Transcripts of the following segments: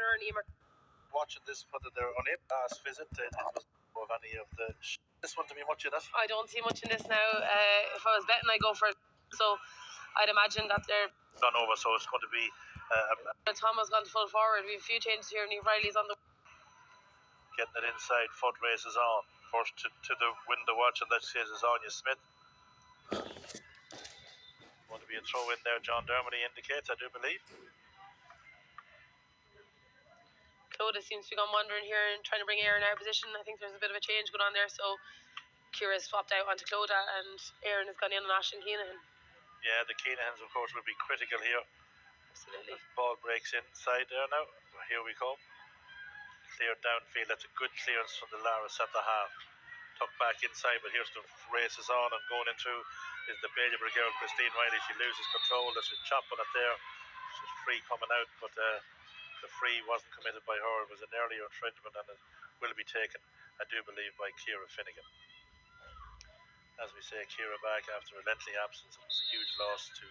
Aaron Emer. Watching this, whether they're on it last visit, it was of any of the. This one to be much in it. I don't see much in this now. If I was betting, I go for it. So I'd imagine that they're gone over, so it's going to be. Thomas gone full forward. We have a few changes here. Niamh Riley's on the. Getting it inside, foot races on. First to the window watch, and let's say it's Anya Smith. Going to be a throw in there, John Dermody indicates, I do believe. Clodagh seems to be gone wandering here and trying to bring Aaron out of position. I think there's a bit of a change going on there, so Ciara's swapped out onto Clodagh and Aaron has gone in on Aisling Keenan. Yeah, the Keenans, of course, will be critical here. Absolutely. The ball breaks inside there now. Here we come. Cleared downfield. That's a good clearance from the Laris at the half. Tucked back inside, but here's the races on, and going into is the Bailieborough girl, Christine Riley. She loses control. She's chopping it there. She's free coming out, but the free wasn't committed by her. It was an earlier infringement, and it will be taken, I do believe, by Ciara Finnegan. As we say, Ciara back after a lengthy absence. It was a huge loss to.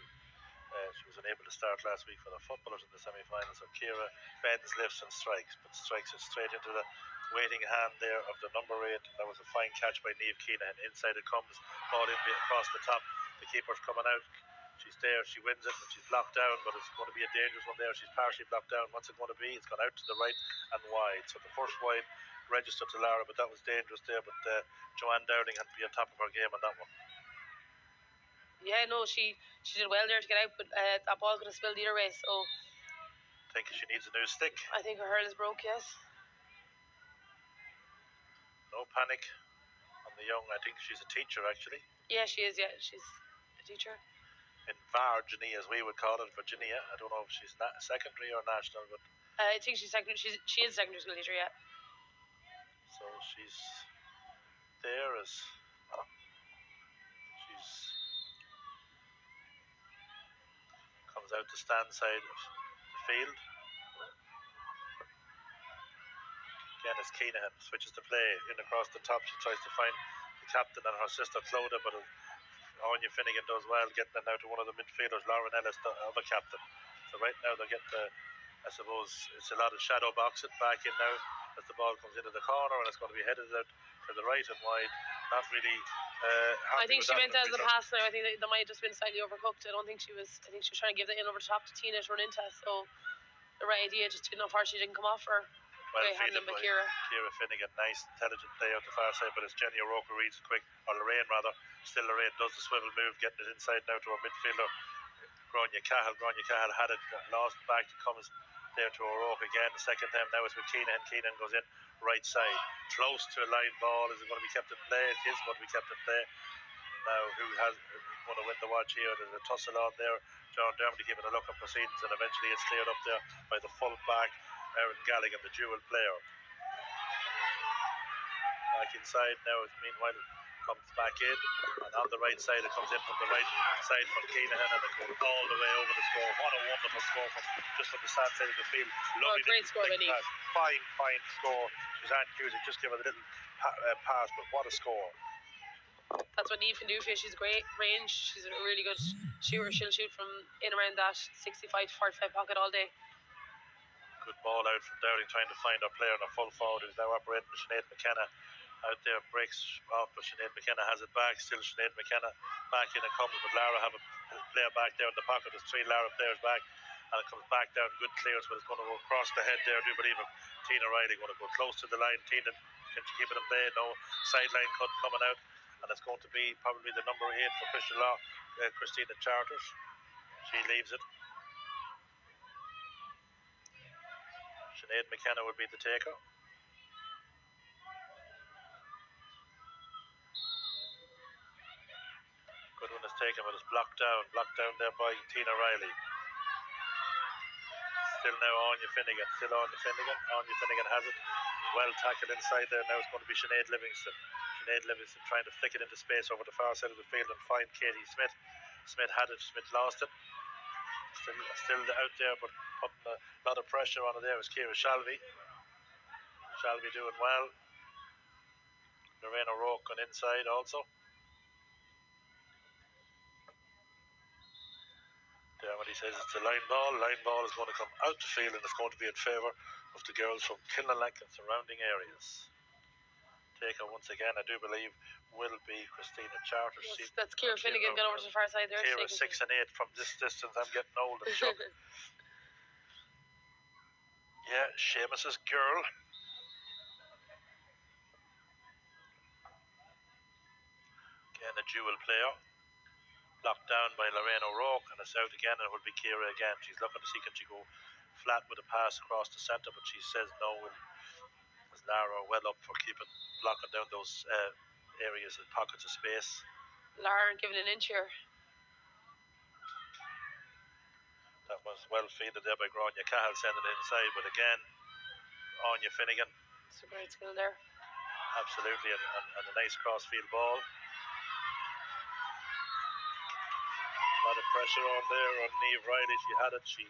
She was unable to start last week for the footballers in the semi-finals. So Ciara bends, lifts and strikes, but strikes it straight into the waiting hand there of the number 8. That was a fine catch by Niamh Keenan. Inside it comes, ball in across the top. The keeper's coming out. She's there, she wins it, and she's blocked down, but it's going to be a dangerous one there. She's partially blocked down. What's it going to be? It's gone out to the right and wide. So the first wide registered to Lara, but that was dangerous there. But Joanne Dowling had to be on top of her game on that one. Yeah, no, she did well there to get out, but that ball could have spilled either way, so I think she needs a new stick. I think her hurl is broke, yes. No panic on the young. I think she's a teacher, actually. Yeah, she is, yeah. She's a teacher. In Virginia, as we would call it, Virginia. I don't know if she's secondary or national, but I think she's secondary. She is a secondary school teacher, yeah. So she's there as she's comes out the stand side of the field. Again, it's Keenan switches to play in across the top. She tries to find the captain and her sister Clodagh, but Anya Finnegan does well getting it now to one of the midfielders, Lauren Ellis, the other captain. So right now they'll get I suppose it's a lot of shadow boxing back in now as the ball comes into the corner, and it's going to be headed out to the right and wide. Not really. I think she meant that as a pass now. I think that might have just been slightly overcooked. I think she was trying to give that in over the top to Tina to run into. So the right idea just didn't know how she didn't come off her. Well fielded by Ciara Finnegan. Nice, intelligent play out the far side, but it's Jenny O'Rourke who reads it quick, or Lorraine rather. Still Lorraine does the swivel move, getting it inside now to her midfielder, Grania Cahill. Grania Cahill had it, lost back, comes there to O'Rourke again. The second time now it's with Keenan. Keenan goes in right side, close to a line ball. Is it going to be kept in play? It is going to be kept in play. Now who has going to win the watch here? There's a tussle on there. John Dermody giving a look at proceedings, and eventually it's cleared up there by the full back, Erin Galligan, the dual player. Back inside now, meanwhile comes back in, and on the right side it comes in from the right side from Keenan, and it goes all the way over the score. What a wonderful score from just from the stand side of the field. Lovely, great score, Vinny. Fine score. Suzanne Cusick just gave it a little pass, but what a score. That's what Niamh can do for you. She's great range. She's a really good shooter. She'll shoot from in around that 65 to 45 pocket all day. Good ball out from Dowling, trying to find her player in a full forward who's now operating. Sinead McKenna out there, breaks off, but Sinead McKenna has it back. Still Sinead McKenna back in, it comes, but Lara have a player back there in the pocket. There's 3 Lara players back, and it comes back down. Good clearance, but it's going to go across the head there. I do believe it. Tina Riley going to go close to the line. Tina, can she keep it in play? No. Sideline cut coming out, and it's going to be probably the number 8 for Christian Law, Christina Charters. She leaves it. Sinead McKenna would be the taker. Good one is taken, but it's blocked down there by Tina Riley. Still now Anya Finnegan. Anya Finnegan has it. Well tackled inside there. Now it's going to be Sinead Livingston. Sinead Livingston trying to flick it into space over the far side of the field and find Katie Smith. Smith had it. Smith lost it. Still out there, but putting a lot of pressure on it there is Ciara Shalvey. Shalvey doing well. Lorraine O'Rourke on inside also. Dermody says it's a line ball. Line ball is going to come out the field, and it's going to be in favour of of the girls from Kilnalek and surrounding areas. Taker once again, I do believe, will be Christina Charter. Yes, that's Ciara Finnegan going over to the far side there. Ciara 6 and 8 from this distance. I'm getting old and shocked. Yeah, Seamus's girl. Again, a dual player. Blocked down by Lorraine O'Rourke, and it's out again, and it will be Ciara again. She's looking to see can she go flat with a pass across the centre, but she says no. As Lara well up for blocking down those areas and pockets of space. Lara giving an inch here. That was well feeded there by Grania Cahill, sending it inside, but again, Anya Finnegan. It's a great skill there. Absolutely, and a nice crossfield ball. A lot of pressure on there on Niamh Riley. She had it. She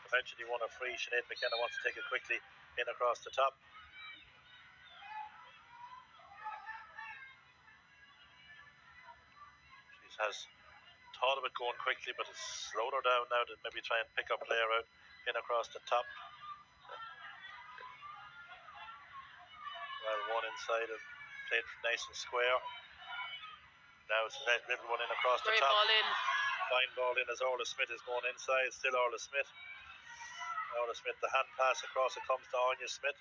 eventually won a free. Sinead McKenna wants to take it quickly in across the top. She has thought of it going quickly, but it's slowed her down now to maybe try and pick her player out in across the top. Well, one inside and played nice and square. Now it's a little one in across the top. Great ball in. Fine ball in as Orla Smith is going inside. Still Orla Smith. Orla Smith, the hand pass across, it comes to Anya Smith.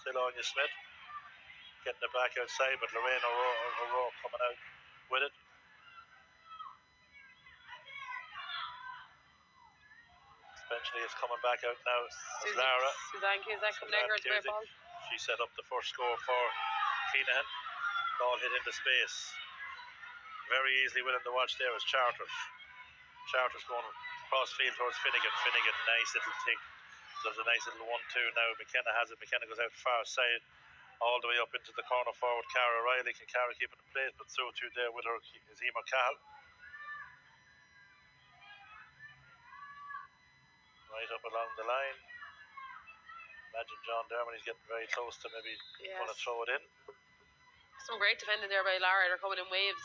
Still Anya Smith. Getting it back outside, but Lorraine O'Rourke coming out with it. Eventually it's coming back out now as Lara. Suzanne Cusack coming out here to ball. She set up the first score for Keenahan. Ball hit into space. Very easily winning the watch there is Charters. Charters going cross field towards Finnegan. Finnegan, nice little thing. There's a nice little 1-2 now. McKenna has it. McKenna goes out far side, all the way up into the corner forward. Cara Riley. Can Cara keep it in place? But through there with her is Emer Cahill. Right up along the line. Imagine John Dermody's getting very close to maybe going to throw it in. Some great defending there by Lara. They're coming in waves.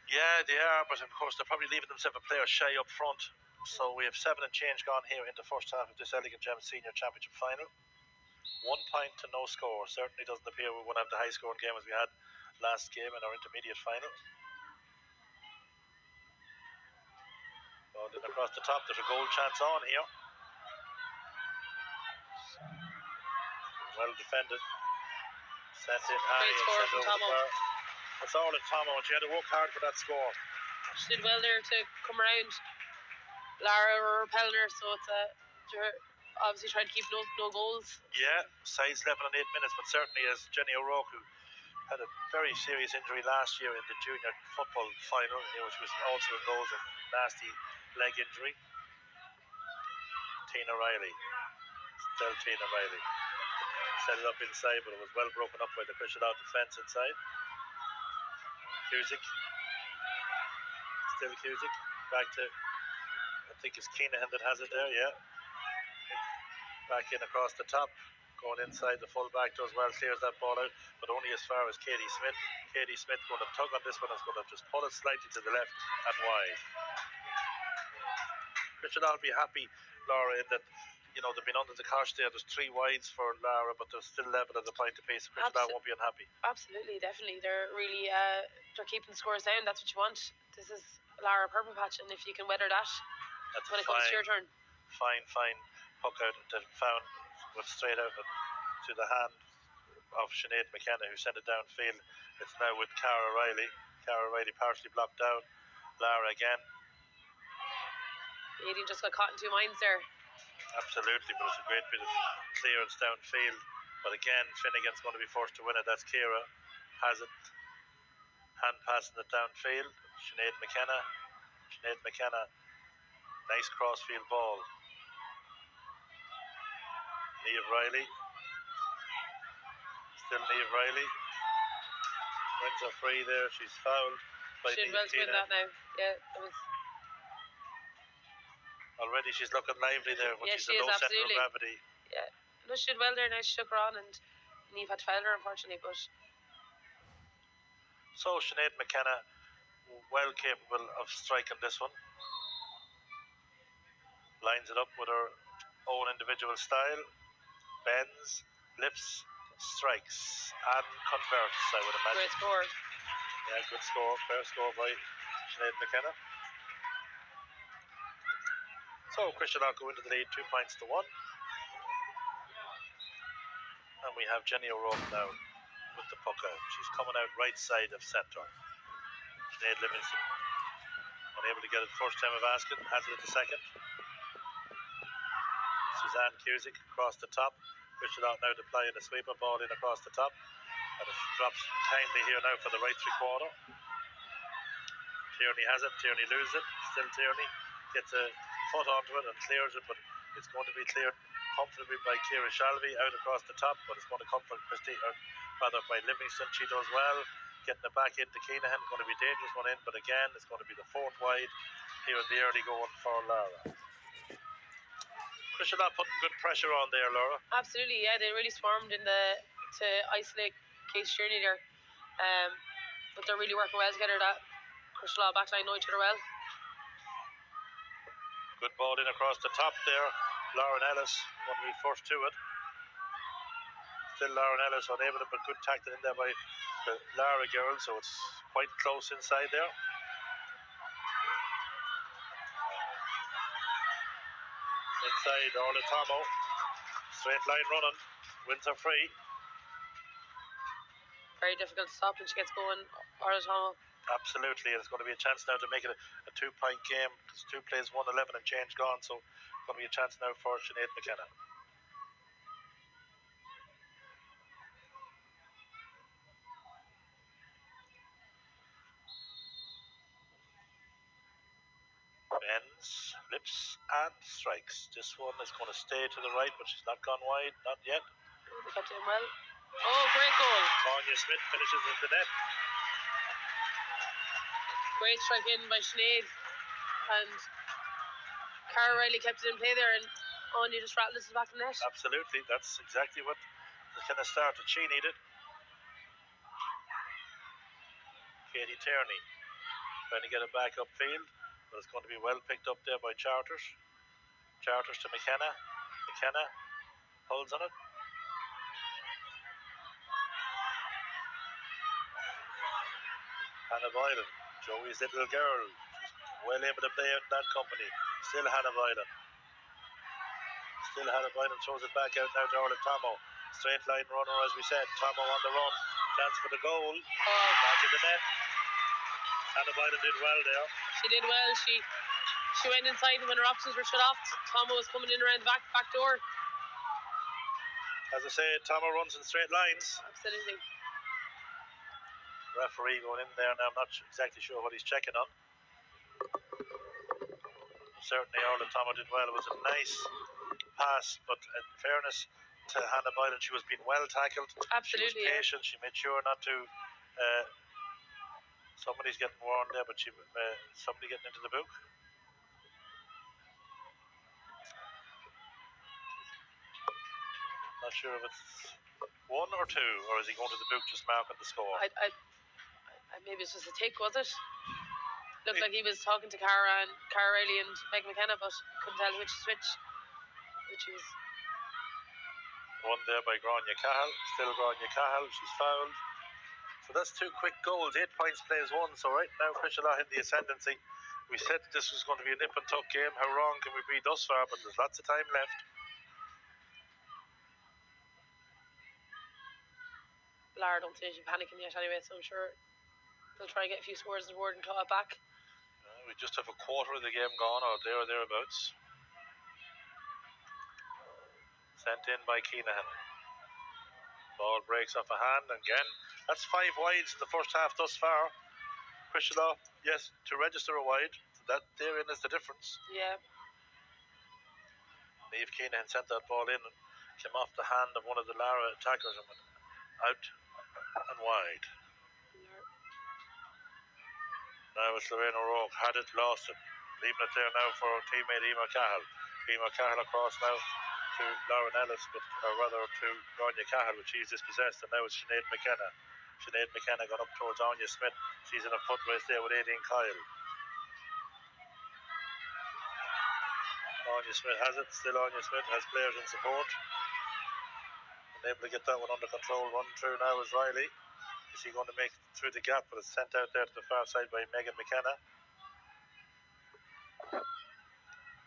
Yeah, they are, but of course they're probably leaving themselves a player shy up front. So we have 7 and change gone here in the first half of this Elegant Gems Senior Championship final. 1 point to no score. Certainly doesn't appear we're going to have the high scoring game as we had last game in our intermediate final. Ball in across the top. There's a goal chance on here. Well defended. Sent in high and sent over the bar. That's all in Tomo, and she had to work hard for that score. She did well there to come around. Lara were repelling her, so it's obviously trying to keep no goals. Yeah, size 11 and 8 minutes, but certainly as Jenny O'Rourke, who had a very serious injury last year in the junior football final, which was also involved a nasty leg injury. Tina Riley. Still Tina Riley. Set it up inside, but it was well broken up by the Christian defence inside. Cusick. Still Cusick. Back to, I think it's Keenahan that has it there, yeah. Back in across the top. Going inside, the full back does well, clears that ball out, but only as far as Katie Smith. Katie Smith going to tug on this one, is going to just pull it slightly to the left and wide. Richard, I'll be happy, Laura, in that, you know, they've been under the cosh there. There's 3 wides for Lara, but they're still level at the point of pace. Richard, won't be unhappy. Absolutely, definitely. They're really they're keeping the scores down. That's what you want. This is Lara Purple Patch, and if you can weather that, when it comes to your turn. Fine hook out that found went straight out to the hand of Sinead McKenna, who sent it downfield. It's now with Cara Riley. Cara Riley partially blocked down. Lara again. Aideen just got caught in 2 minds there. Absolutely, but it's a great bit of clearance downfield. But again, Finnegan's going to be forced to win it. That's Ciara. Has it. Hand passing it downfield. Sinead McKenna. Nice crossfield ball. Niamh Riley. Still Niamh Riley. Wins her free there. She's fouled. She did well to win that now. Yeah, it was. Already she's looking lively there when she's a low centre of gravity. Yeah, no, she did well there. Now she took her on, and Niamh had to foul her, unfortunately. But so Sinead McKenna, well capable of striking this one. Lines it up with her own individual style, bends, lifts, strikes, and converts, I would imagine. Great score. Yeah, good score. Fair score by Sinead McKenna. So Christian go into the lead, 2 points to 1. And we have Jenny O'Rourke now with the puck out. She's coming out right side of centre. Sinead Livingston unable to get it first time of asking, has it at the second. Suzanne Cusick across the top. Christian now deploying a sweeper ball in across the top. And it drops kindly here now for the right 3/4. Tierney has it, Tierney loses it. Still Tierney gets a foot onto it and clears it, but it's going to be cleared comfortably by Ciara Shalvey out across the top, but it's going to come from by Livingston. She does well, getting it back into Keenahan. Going to be a dangerous one in, but again, it's going to be the 4th wide here in the early going for Lara. Christian putting good pressure on there, Laura. Absolutely, yeah, they really swarmed to isolate Case Tierney there. But they're really working well together. That Christian backline know each other well. Good ball in across the top there. Lauren Ellis going to be first to it. Still Lauren Ellis unable to put good tackle in there by the Lara girls, so it's quite close inside there. Inside Orla Tomo. Straight line running. Wins are free. Very difficult to stop when she gets going, Orla Tomo. Absolutely, and it's going to be a chance now to make it a 2-point game. It's 2 plays, 1-11 and change gone, so it's going to be a chance now for Sinead McKenna. Bends, lips, and strikes. This one is going to stay to the right, but she's not gone wide, not yet. They kept it in well. Oh, great goal. Tanya Smith finishes in the net. Great strike in by Sinead. And Cara Riley kept it in play there, and Anya just rattled it back in the net. Absolutely, that's exactly what the kind of start that she needed. Katie Tierney trying to get it back upfield, but it's going to be well picked up there by Charters. Charters to McKenna. McKenna holds on it. Hannah Boylan, Joey's little girl, well able to play out in that company. Still Hannah Boylan. Still Hannah Boylan throws it back out now to Orla Tomo. Straight line runner, as we said. Tomo on the run. Chance for the goal. Oh. Back in the net. Hannah Boylan did well there. She did well. She went inside when her options were shut off. Tomo was coming in around the back door. As I say, Tomo runs in straight lines. Absolutely. Referee going in there now. I'm not exactly sure what he's checking on. Certainly Orla Tomo did well. It was a nice pass, but in fairness to Hannah Boylan, she was being well tackled. Absolutely. She was patient. She made sure not to. Somebody's getting warned there, but somebody getting into the book. Not sure if it's 1 or 2, or is he going to the book just marking the score? Maybe it's just a tick, was it? Looked like he was talking to Cara Riley and Meg McKenna, but couldn't tell which he was. One there by Grania Cahill. Still Grania Cahill. She's fouled. So that's 2 quick goals. 8 points plays 1. So right now, Christian in the ascendancy. We said this was going to be a nip and tuck game. How wrong can we be thus far? But there's lots of time left. Lara don't seem to be panicking yet anyway, so I'm sure they'll try and get a few scores on the board and claw it back. We just have a quarter of the game gone, or there or thereabouts. Sent in by Keenahan. Ball breaks off a hand, and again, that's 5 wides in the first half thus far. Christian, yes, to register a wide, that therein is the difference. Yeah. Niamh Keenahan sent that ball in and came off the hand of one of the Lara attackers and went out and wide. Now it's Lorraine O'Rourke, had it, lost it. Leaving it there now for teammate Emer Cahill. Emer Cahill across now to Lauren Ellis, or rather to Grania Cahill, which she's dispossessed, and now it's Sinead McKenna. Sinead McKenna got up towards Anya Smith. She's in a foot race there with Aideen Kyle. Anya Smith has it. Still Anya Smith has players in support. And able to get that one under control. Run through now is Riley. Is he going to make it through the gap? But it's sent out there to the far side by Megan McKenna.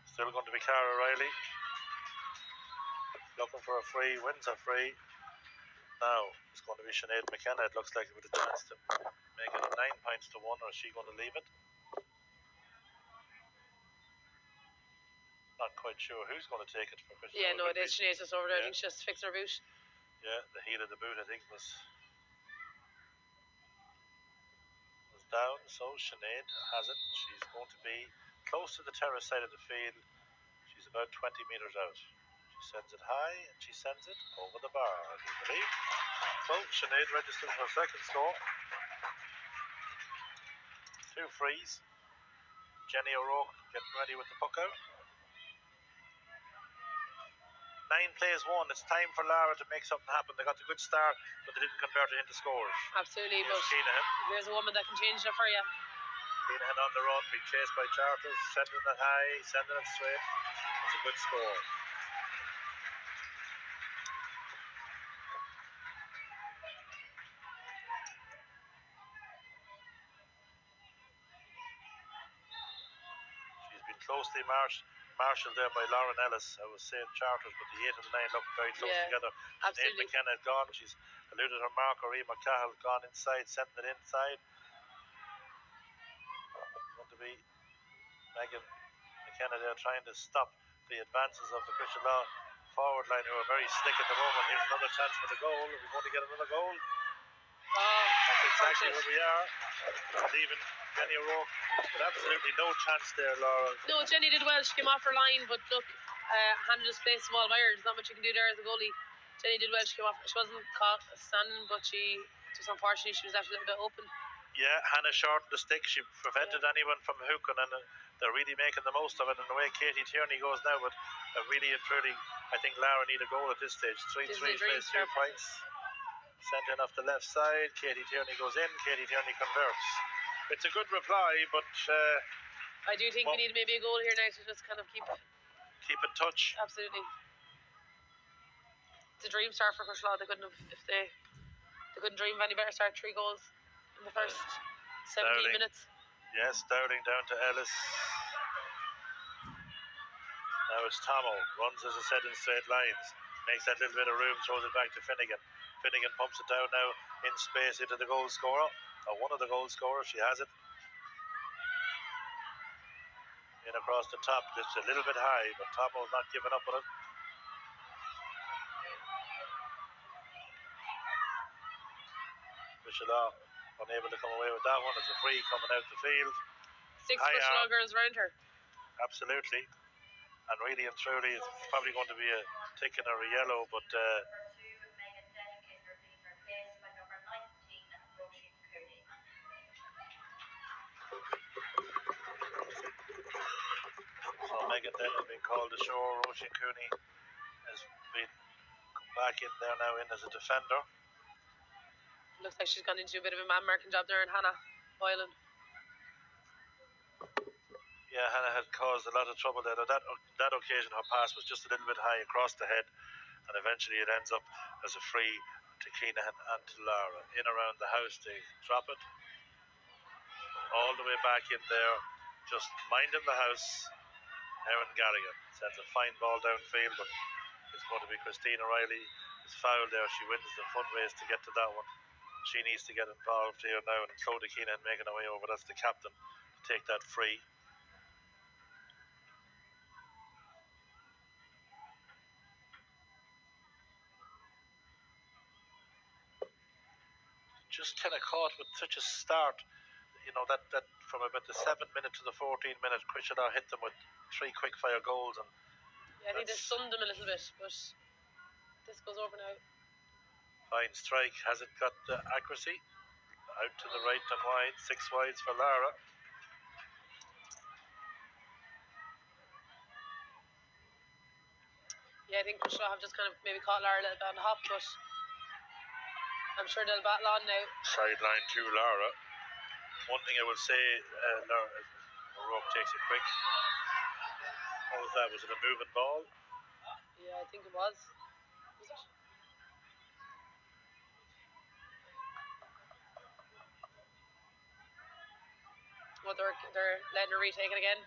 Still going to be Cara Riley. Looking for a free. Wins a free. Now it's going to be Sinead McKenna. It looks like with a chance to make it 9 points to 1, or is she going to leave it? Not quite sure who's going to take it for Christian. Yeah, no, it is Sinead just over there. I think she just fixed her boot. Yeah, the heel of the boot I think was down, so Sinead has it. She's going to be close to the terrace side of the field. She's about 20 metres out. She sends it high and she sends it over the bar, I do believe. So Sinead registers her second score. 2 frees. Jenny O'Rourke getting ready with the puck out. 9 plays 1. It's time for Lara to make something happen. They got a good start, but they didn't convert it into scores. Absolutely, Here's but Keenahan. there's a woman that can change it for you. Keenahan on the run, being chased by Charters, sending it high, sending it straight. It's a good score. She's been closely marshalled there by Lauren Ellis. I was saying Charters, but the 8 and the 9 look very close together. Sinead McKenna had gone. She's eluded her marker. Emma Cahill gone inside, sending it inside. Going to be Megan McKenna there trying to stop the advances of the Christian Law forward line, who are very slick at the moment. Here's another chance for the goal. Are we going to get another goal? That's exactly where we are. Leaving Jenny O'Rourke with absolutely no chance there, Laura. No, Jenny did well. She came off her line, but look, Hannah just placed the ball wide. There's not much you can do there as a goalie. Jenny did well. She came off. She wasn't caught standing, but just unfortunately she was actually a little bit open. Yeah, Hannah shortened the stick. She prevented anyone from hooking, and they're really making the most of it. And the way Katie Tierney goes now, but really and truly, I think Lara need a goal at this stage. 3-3 plays 2 points. Sent in off the left side. Katie Tierney goes in. Katie Tierney converts. It's a good reply, but I do think we need maybe a goal here now to just kind of keep in touch. Absolutely. It's a dream start for Cushelaw. They couldn't have, if they couldn't dream of any better start. 3 goals in the first 17 Dowling. minutes. Yes, Dowling down to Ellis. Now it's Tomo. Runs, as I said, in straight lines. Makes that little bit of room, throws it back to Finnegan. Finnegan pumps it down now in space into the goal scorer. Or one of the goal scorers. She has it. In across the top. Just a little bit high, but Tomo's not giving up on it. Cushelaw unable to come away with that one. It's a free coming out the field. 6 Cushelaw girls around her. Absolutely. And really and truly, it's probably going to be a ticket or a yellow, but so Megan then has been called ashore. Roisin Cooney has been back in there now in as a defender. Looks like she's gone into a bit of a man-marking job there in Hannah Boylan. Yeah, Hannah had caused a lot of trouble there. That occasion, her pass was just a little bit high across the head, and eventually it ends up as a free to Keenahan and to Lara. In around the house, they drop it all the way back in there, just minding the house. Erin Gallagher sends a fine ball downfield, but it's going to be Christina Riley. It's fouled there. She wins the foot race to get to that one. She needs to get involved here now, and Clodagh Keenahan making her way over. That's the captain to take that free. Just kind of caught with such a start, you know, that from about the 7 minute to the 14 minute, Cushelaw hit them with 3 quick fire goals, and yeah, I think they stunned them a little bit, but this goes over now. Fine strike. Has it got the accuracy? Out to the right and wide. 6 wides for Lara. Yeah, I think Cushelaw have just kind of maybe caught Lara a little bit on the hop, but I'm sure they'll battle on now. Sideline to Lara. One thing I will say, Lara O'Rourke takes it quick. What was that? Was it a moving ball? Yeah, I think it was. Was it? Oh, they're letting her retake it again.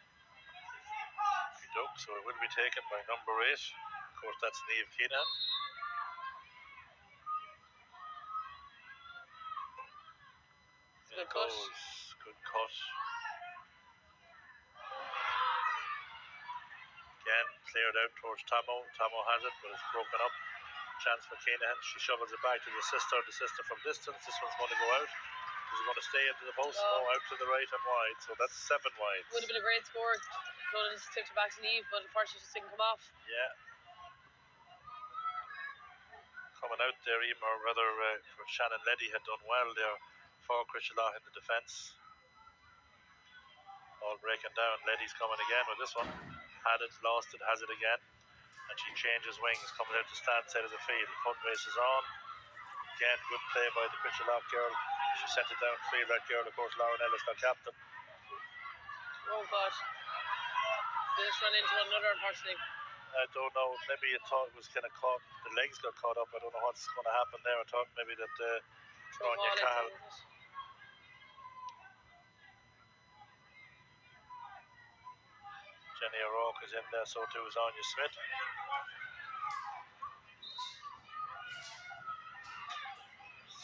So it will be taken by number 8. Of course, that's Niamh Keenan. Good cut. Good cut. Again, cleared out towards Tomo. Tomo has it, but it's broken up. Chance for Keenan. She shovels it back to the sister. The sister from distance. This one's going to go out. Is it going to stay into the post? No, out to the right and wide. So that's 7 wide. Would have been a great score. Clonan just tipped it back to Niamh, but unfortunately just didn't come off. Yeah. Coming out there, even or rather, Shannon Leddy had done well there for Crishallah in the defence. All breaking down. Leddy's coming again with this one. Had it, lost it, has it again. And she changes wings, coming out to stand side of the field. Foot race is on. Again, good play by the Crishallah girl. She sent it downfield. That girl, of course, Lauren Ellis, their captain. Oh, God. They just run into one another, unfortunately. I don't know. Maybe you thought it was kind of caught. The legs got caught up. I don't know what's going to happen there. I thought maybe that Grania Cahill. Jenny O'Rourke is in there, so too is Anya Smith.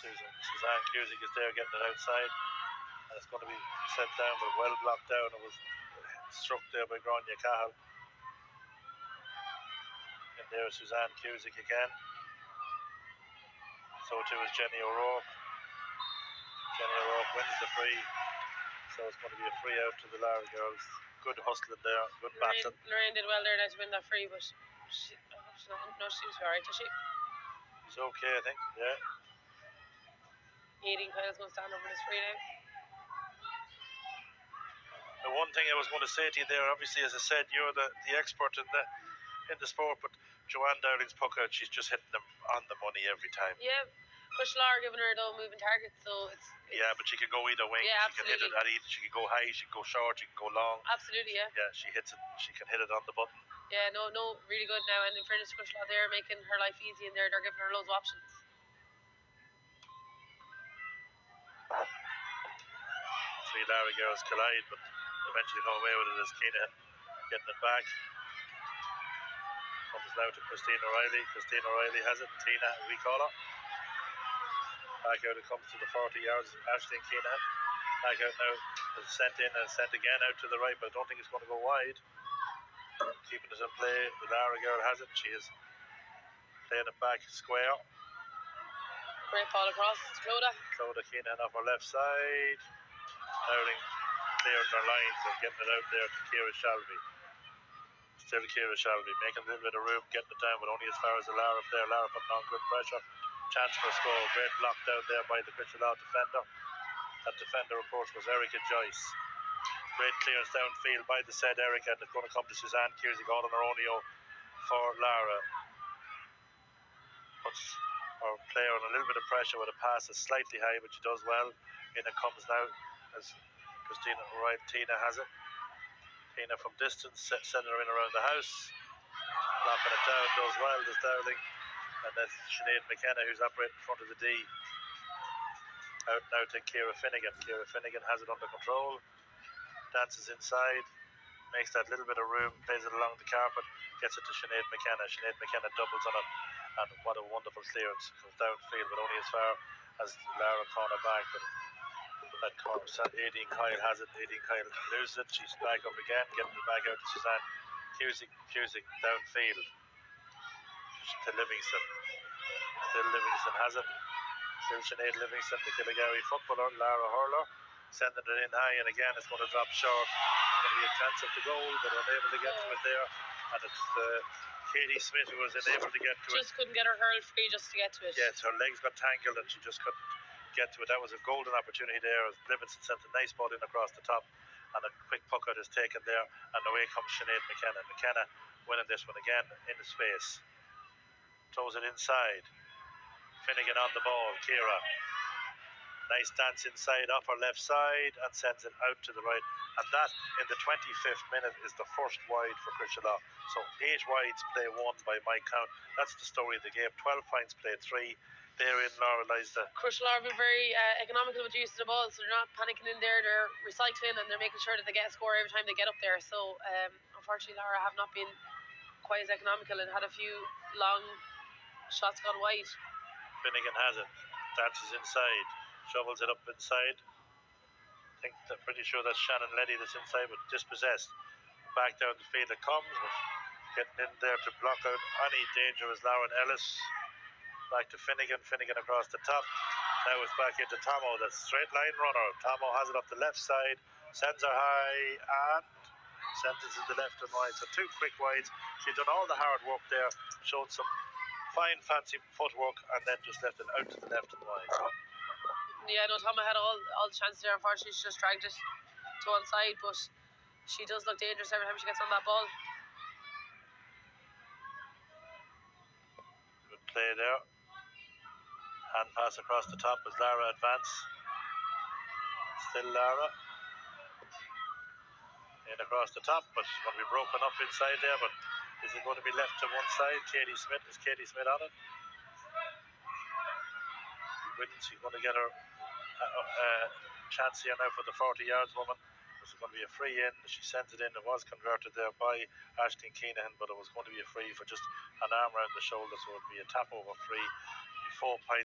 Suzanne Cusick is there getting it outside. And it's going to be sent down, but well blocked down. It was struck there by Grania Cahill. And there is Suzanne Cusick again. So too is Jenny O'Rourke. Jenny O'Rourke wins the free. So it's going to be a free out to the Lara girls. Good hustling there, good battling. Lorraine did well there now to win that free, but she was alright, is she? She's okay, I think, yeah. Aideen Kyle's going to stand over this free now. The one thing I was going to say to you there, obviously, as I said, you're the expert in the sport, but Joanne Dowling's puck out, she's just hitting them on the money every time. Yeah, Crishallah are giving her though moving targets, so it's yeah, but she can go either way. Yeah, she can hit it at either. She can go high, she can go short, she can go long. Absolutely, yeah. Yeah, she hits it. She can hit it on the button. Yeah, no, really good now. And in fairness to Crishallah, they're making her life easy, and they're giving her loads of options. Three Larry girls collide, but eventually come away with it as Keenan getting it back. Comes now to Christine O'Reilly. Christine O'Reilly has it. Tina, we call her. Back out it comes to the 40 yards. Ashleen Keenan. Back out now. It's sent in and sent again out to the right, but I don't think it's going to go wide. Keeping it in play. The Lara girl has it. She is playing it back square. Great ball across to Clodagh. Clodagh Keenan off her left side. Dowling clearing their lines and getting it out there to Ciara Shalvey. Still Ciara Shalvey making a little bit of room, getting it down, but only as far as the Lara there. Lara putting on good pressure. Chance for a score. Great block down there by the Crishallah defender. That defender, of course, was Erica Joyce. Great clearance downfield by the said Erica, and it's going to come to Suzanne Cusick all on her ownio for Lara. Puts her player on a little bit of pressure with a pass that's slightly high, but she does well. In it comes now as Christina O'Reilly. Tina has it. Tina from distance, sending her in around the house. Knocking it down, does well, does Dowling. And that's Sinead McKenna who's operating in front of the D. Out now to Ciara Finnegan. Ciara Finnegan has it under control. Dances inside. Makes that little bit of room. Plays it along the carpet. Gets it to Sinead McKenna. Sinead McKenna doubles on it. And what a wonderful clearance. Comes downfield, but only as far as Lara corner back. But that corner, Aideen Kyle has it. Aideen Kyle loses it. She's back up again. Getting it back out to Suzanne Cusick downfield. To Livingston. Still Livingston has it. Still Sinead Livingston, the Killygarry footballer, Lara Hurler, sending it in high, and again it's going to drop short. Going to be a chance at the goal, but unable to get to it there. And it's Katie Smith who was unable to get to it. Just couldn't get her hurl free just to get to it. Yes, her legs got tangled and she just couldn't get to it. That was a golden opportunity there as Livingston sent a nice ball in across the top, and a quick puck out is taken there, and away comes Sinead McKenna. McKenna winning this one again in the space. Throws it inside. Finnegan on the ball. Ciara Nice dance inside off her left side and sends it out to the right. And that, in the 25th minute, is the first wide for Crishallaw. So 8 wides play 1 by my count. That's the story of the game. 12 points play 3. Therein, Laura, lies the... Crucial are very economical with the use of the ball, so they're not panicking in there. They're recycling and they're making sure that they get a score every time they get up there. So unfortunately, Laura have not been quite as economical and had a few long shots gone wide. Finnegan has it. Dances inside. Shovels it up inside. I'm pretty sure that's Shannon Leddy that's inside, but dispossessed. Back down the field it comes, but getting in there to block out any danger is Lauren Ellis. Back to Finnegan. Finnegan across the top. Now it's back into Tomo, the straight line runner. Tomo has it up the left side, sends her high, and sends it to the left and right. So 2 quick wides. She's done all the hard work there, showed some fine fancy footwork, and then just left it out to the left and wide. Yeah, no, Tomo had all the chances there. Unfortunately, she just dragged it to one side, but she does look dangerous every time she gets on that ball. Good play there. Hand pass across the top as Lara advance. Still Lara. In across the top, but it's going to be broken up inside there. But is it going to be left to one side? Katie Smith, is Katie Smith on it? She's going to get her chance here now for the 40 yards woman. This is going to be a free in. She sent it in. It was converted there by Ashton Keenan, but it was going to be a free for just an arm around the shoulder, so it would be a tap over free. 4 points.